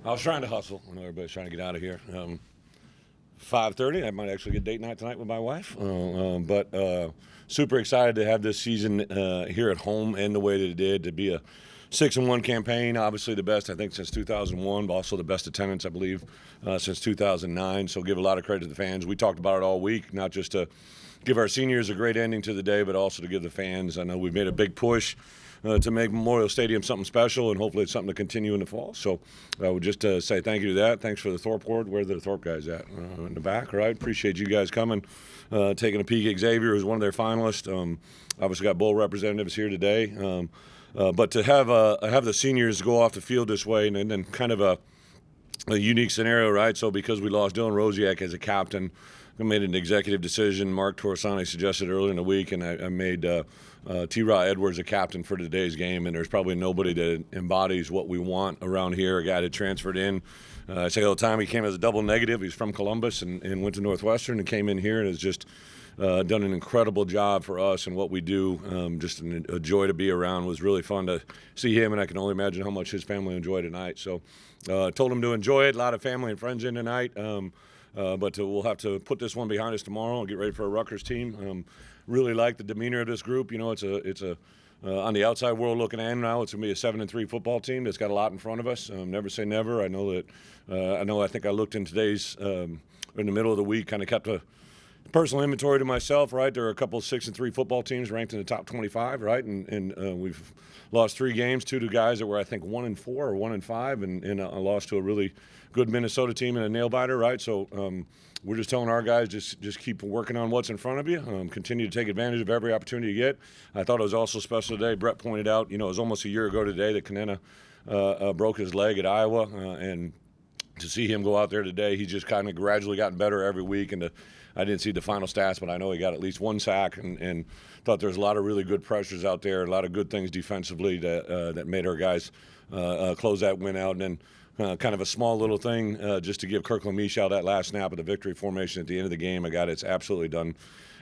I was trying to hustle. I know everybody's trying to get out of here. 5:30. I might actually get date night tonight with my wife. But super excited to have this season here at home end the way that it did, to be a 6-1 campaign. Obviously the best, I think, since 2001, but also the best attendance, I believe, since 2009. So give a lot of credit to the fans. We talked about it all week, not just to give our seniors a great ending to the day, but also to give the fans. I know we've made a big push to make Memorial Stadium something special, and hopefully it's something to continue in the fall. So I would just say thank you to that. Thanks for the Thorpe Ward. Where are the Thorpe guys at? In the back, right? Appreciate you guys coming, taking a peek at Xavier, who's one of their finalists. Obviously got bowl representatives here today. But to have the seniors go off the field this way, and then kind of a unique scenario, right? So because we lost Dylan Rosiak as a captain, I made an executive decision. Mark Torsani suggested earlier in the week, and I made T-Raw Edwards a captain for today's game. And there's probably nobody that embodies what we want around here. A guy that transferred in. I say all the time, he came as a double negative. He's from Columbus and went to Northwestern and came in here and has just done an incredible job for us and what we do. Just a joy to be around. It was really fun to see him, and I can only imagine how much his family enjoyed tonight. So told him to enjoy it. A lot of family and friends in tonight. But we'll have to put this one behind us tomorrow and get ready for a Rutgers team. Really like the demeanor of this group. You know, it's a on the outside world looking in now, it's going to be a 7-3 football team that's got a lot in front of us. Never say never. I know that. I think I looked in today's in the middle of the week, kind of kept a personal inventory to myself, right? There are a couple of 6-3 football teams ranked in the top 25, right? And we've lost 3 games, 2 to guys that were, I think, 1-4 or 1-5, and I lost to a really good Minnesota team in a nail biter, right? So we're just telling our guys just keep working on what's in front of you. Continue to take advantage of every opportunity you get. I thought it was also special today. Brett pointed out, it was almost a year ago today that Kanena broke his leg at Iowa, and to see him go out there today, he's just kind of gradually gotten better every week. And I didn't see the final stats, but I know he got at least 1 sack, and thought there's a lot of really good pressures out there, a lot of good things defensively that made our guys close that win out. And then kind of a small little thing just to give Kirkland Michel that last snap of the victory formation at the end of the game. A guy that's absolutely done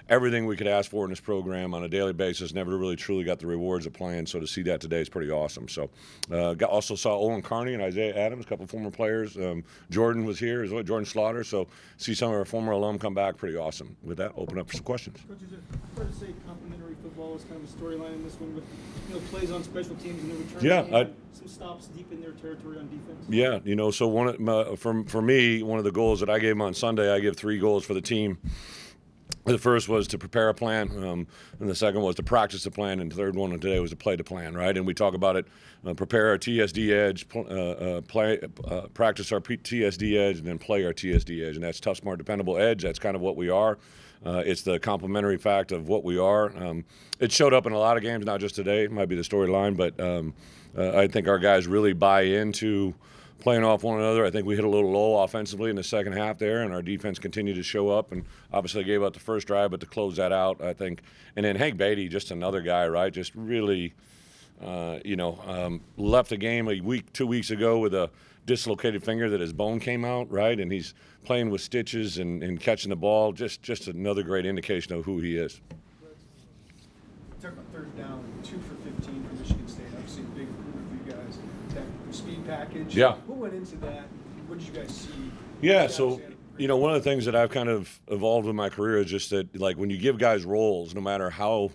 everything we could ask for in this program on a daily basis. Never really truly got the rewards of playing, so to see that today is pretty awesome. So also saw Owen Carney and Isaiah Adams, a couple of former players. Jordan was here as well, Jordan Slaughter. So see some of our former alum come back, pretty awesome. With that, open up for some questions. Coach, is it fair to say complementary football is kind of a storyline in this one with plays on special teams and the return some stops deep in their territory on defense? Yeah, so for me, one of the goals that I gave them on Sunday, I give 3 goals for the team. The first was to prepare a plan, and the second was to practice the plan, and the third one today was to play the plan, right? And we talk about it, prepare our TSD edge, practice our TSD edge, and then play our TSD edge. And that's tough, smart, dependable edge. That's kind of what we are. It's the complementary fact of what we are. It showed up in a lot of games, not just today. It might be the storyline, but I think our guys really buy into playing off one another. I think we hit a little low offensively in the second half there, and our defense continued to show up, and obviously gave up the first drive, but to close that out, I think. And then Hank Beatty, just another guy, right? Just really, left the game 2 weeks ago with a dislocated finger that his bone came out, right? And he's playing with stitches and catching the ball. Just another great indication of who he is. Talk about third down, 2 for 15 for Michigan State. Obviously, a big improvement for you guys. That speed package. Yeah. What went into that? What did you guys see? Yeah, so one of the things that I've kind of evolved in my career is just that, like, when you give guys roles, no matter how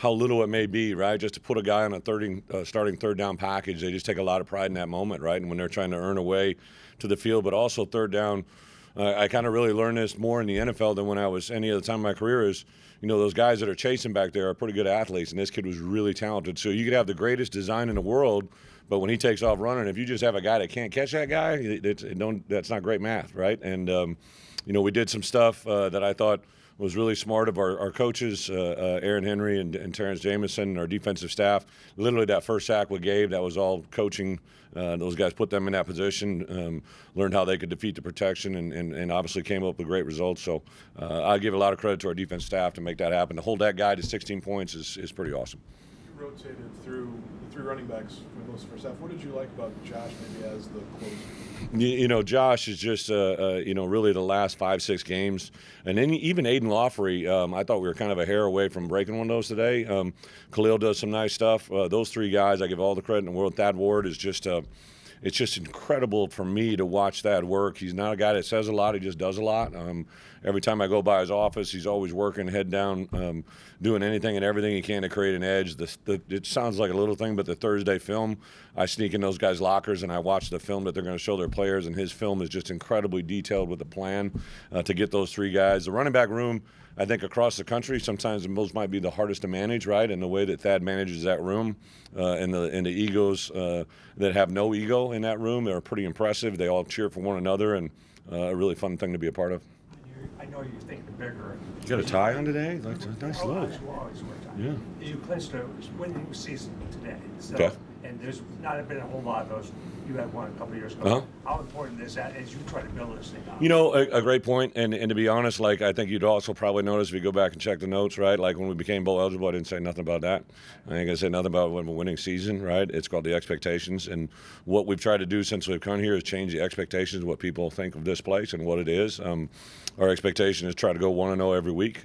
little it may be, right? Just to put a guy on a starting third down package, they just take a lot of pride in that moment, right? And when they're trying to earn a way to the field, but also third down. I kind of really learned this more in the NFL than when I was any other time in my career is, those guys that are chasing back there are pretty good athletes, and this kid was really talented. So you could have the greatest design in the world, but when he takes off running, if you just have a guy that can't catch that guy, that's not great math, right? And, we did some stuff that I thought was really smart of our coaches, Aaron Henry and Terrence Jamison, and our defensive staff. Literally that first sack we gave, that was all coaching. Those guys put them in that position, learned how they could defeat the protection, and obviously came up with great results. So I give a lot of credit to our defense staff to make that happen. To hold that guy to 16 points is pretty awesome. rotated through the three running backs for most of the first half. What did you like about Josh maybe as the closer? Josh is just, really the last 5-6 games. And then even Aiden Lawfrey, I thought we were kind of a hair away from breaking one of those today. Khalil does some nice stuff. Those three guys, I give all the credit in the world. Thad Ward is just it's just incredible for me to watch Thad work. He's not a guy that says a lot. He just does a lot. Every time I go by his office, he's always working, head down, doing anything and everything he can to create an edge. It sounds like a little thing, but the Thursday film, I sneak in those guys' lockers and I watch the film that they're going to show their players, and his film is just incredibly detailed with the plan to get those three guys. The running back room, I think across the country, sometimes those might be the hardest to manage, right? And the way that Thad manages that room and the egos that have no ego in that room are pretty impressive. They all cheer for one another, and a really fun thing to be a part of. I know you're thinking bigger. You got a tie on today? Nice look. Yeah. You clinched a winning season today. So, okay. And there's not been a whole lot of those. You had one a couple of years ago. Uh-huh. How important is that as you try to build this thing up? A great point. And to be honest, I think you'd also probably notice if you go back and check the notes, right? Like when we became bowl eligible, I didn't say nothing about that. I ain't gonna say nothing about when we're winning season, right? It's called the expectations. And what we've tried to do since we've come here is change the expectations of what people think of this place and what it is. Our expectation is try to go 1-0 every week.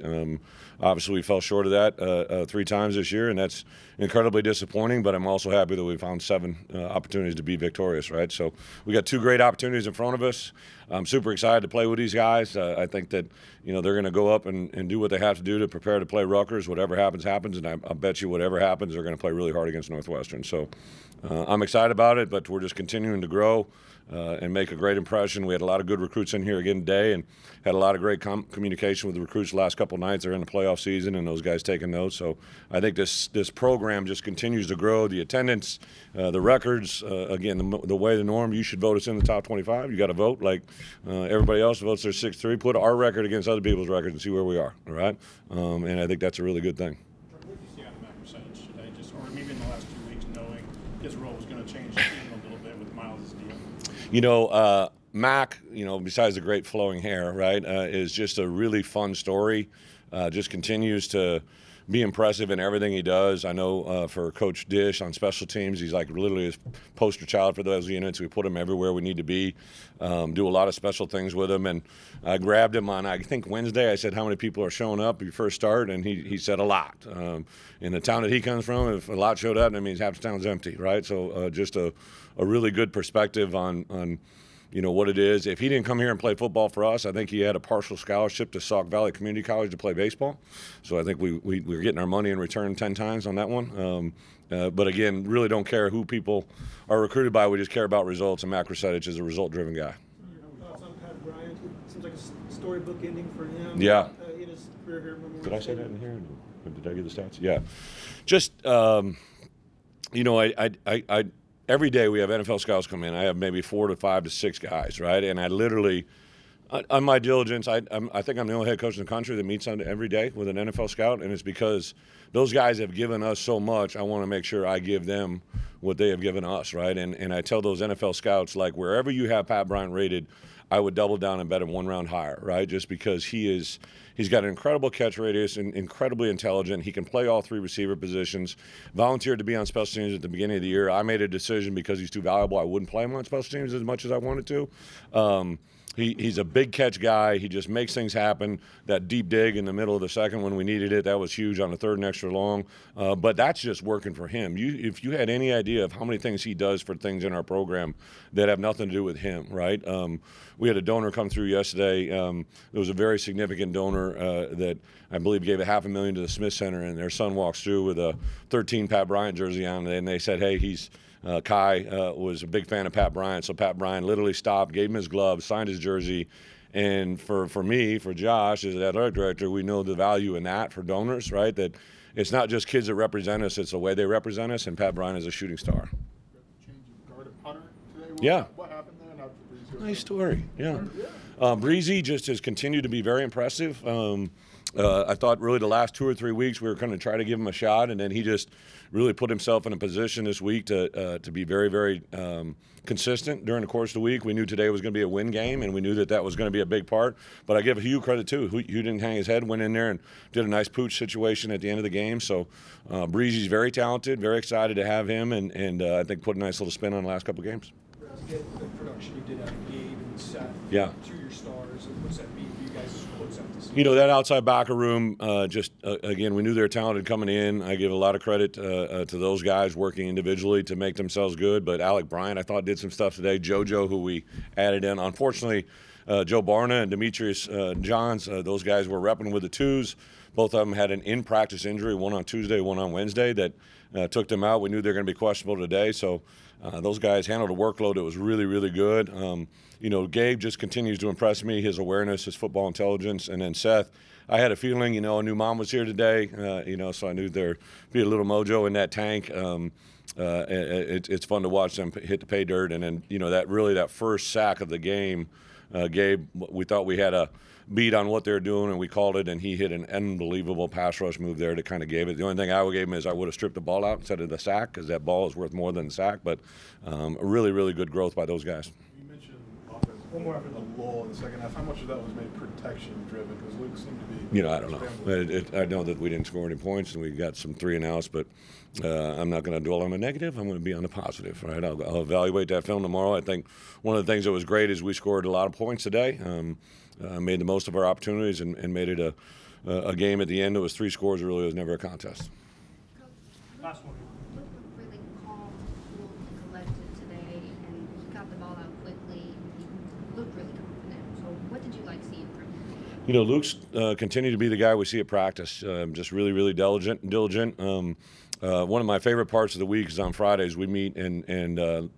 Obviously, we fell short of that 3 times this year, and that's incredibly disappointing, but I'm also happy that we found 7 opportunities to be victorious, right? So we got 2 great opportunities in front of us. I'm super excited to play with these guys. I think that, they're going to go up and do what they have to do to prepare to play Rutgers. Whatever happens, happens, and I bet you whatever happens, they're going to play really hard against Northwestern. So I'm excited about it, but we're just continuing to grow and make a great impression. We had a lot of good recruits in here again today and had a lot of great communication with the recruits the last couple of nights. They're in the playoff season, and those guys taking notes. So I think this program just continues to grow. The attendance, the records, again, the way the norm, you should vote us in the top 25. You got to vote like everybody else votes their 6-3. Put our record against other people's records and see where we are, all right? And I think that's a really good thing. What did you see out of Matt percentage today, or maybe in the last 2 weeks, knowing his role was going to change the team a little bit with Miles' deal? Mac, besides the great flowing hair, right, is just a really fun story. Just continues to be impressive in everything he does. I know for Coach Dish on special teams, he's like literally his poster child for those units. We put him everywhere we need to be, do a lot of special things with him. And I grabbed him on, I think, Wednesday. I said, how many people are showing up your first start? And he said a lot. In the town that he comes from, if a lot showed up, that means half the town's empty, right? So just a really good perspective on what it is. If he didn't come here and play football for us, I think he had a partial scholarship to Sauk Valley Community College to play baseball. So I think we're getting our money in return 10 times on that one. But again, really don't care who people are recruited by. We just care about results, and Matt Krasetich is a result-driven guy. Thoughts on Pat Bryant? Seems like a storybook ending for him. Yeah. In his career here. Did I say that in here? Did I give the stats? Yeah. Just, I every day we have NFL scouts come in. I have maybe 4 to 5 to 6 guys, right? And I literally, on my diligence, I think I'm the only head coach in the country that meets every day with an NFL scout, and it's because those guys have given us so much. I want to make sure I give them what they have given us, right? And I tell those NFL scouts, like, wherever you have Pat Bryant rated, I would double down and bet him 1 round higher, right? Just because he's got an incredible catch radius and incredibly intelligent. He can play all 3 receiver positions. Volunteered to be on special teams at the beginning of the year. I made a decision because he's too valuable. I wouldn't play him on special teams as much as I wanted to. He's a big catch guy. He just makes things happen. That deep dig in the middle of the second when we needed it, that was huge on the 3rd and extra long. But that's just working for him. If you had any idea of how many things he does for things in our program that have nothing to do with him, right? We had a donor come through yesterday. There was a very significant donor that I believe gave $500,000 to the Smith Center, and their son walks through with a 13 Pat Bryant jersey on, and they said, hey, Kai was a big fan of Pat Bryant, so Pat Bryant literally stopped, gave him his glove, signed his jersey. And for me, for Josh, as the athletic director, we know the value in that for donors, right? That it's not just kids that represent us, it's the way they represent us, and Pat Bryant is a shooting star. Change of guard at punter today? Yeah. What happened there? Nice story, yeah. Breezy just has continued to be very impressive. I thought really the last 2 or 3 weeks we were going to try to give him a shot, and then he just really put himself in a position this week to be very, very consistent during the course of the week. We knew today was going to be a win game, and we knew that was going to be a big part. But I give Hugh credit too. Hugh didn't hang his head, went in there and did a nice pooch situation at the end of the game. So Breezy's very talented, very excited to have him, and I think put a nice little spin on the last couple of games. Get the production you did out of Gabe and Seth to your stars, and what's that mean for you guys as close out the season? You know, that outside backer room, again, we knew they were talented coming in. I give a lot of credit to those guys working individually to make themselves good. But Alec Bryant, I thought, did some stuff today. JoJo, who we added in. Unfortunately, Joe Barna and Demetrius Johns, those guys were repping with the twos. Both of them had an in-practice injury, one on Tuesday, one on Wednesday, that took them out. We knew they were going to be questionable today. So those guys handled a workload that was really, really good. You know, Gabe just continues to impress me, his awareness, his football intelligence. And then Seth, I had a feeling, you know, I knew Mom was here today, you know, so I knew there'd be a little mojo in that tank. It's fun to watch them hit the pay dirt. And then, you know, that first sack of the game, Gabe, we thought we had a beat on what they're doing, and we called it, and he hit an unbelievable pass rush move there that kind of gave it. The only thing I would give him is I would have stripped the ball out instead of the sack, because that ball is worth more than the sack. But really, really good growth by those guys. You mentioned offense. One more after the lull in the second half. How much of that was maybe protection-driven? Because Luke seemed to be. You know, I don't know. I know that we didn't score any points, and we got some 3 and outs, but I'm not going to dwell on the negative. I'm going to be on the positive, right? I'll evaluate that film tomorrow. I think one of the things that was great is we scored a lot of points today. Made the most of our opportunities and made it a game at the end. It was 3 scores. Really, it was never a contest. Last one. Luke looked really calm, cool, and collected today, and he got the ball out quickly. He looked really confident. So what did you like seeing from him? You know, Luke's continued to be the guy we see at practice. Just really, really diligent. One of my favorite parts of the week is on Fridays. We meet and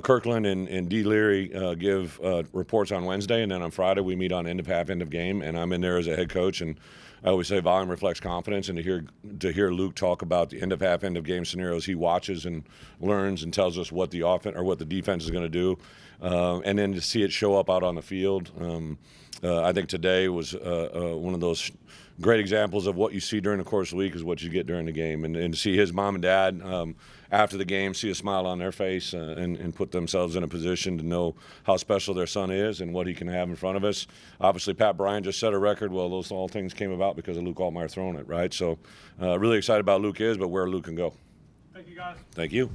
Kirkland and D. Leary give reports on Wednesday, and then on Friday we meet on end of half, end of game, and I'm in there as a head coach. And I always say volume reflects confidence, and to hear Luke talk about the end of half, end of game scenarios he watches and learns and tells us what the offense or what the defense is going to do, and then to see it show up out on the field. I think today was one of those great examples of what you see during the course of the week is what you get during the game. And to see his mom and dad after the game, see a smile on their face and put themselves in a position to know how special their son is and what he can have in front of us. Obviously, Pat Bryant just set a record. Well, those all things came about because of Luke Altmaier throwing it, right? So really excited about Luke but where Luke can go. Thank you, guys. Thank you.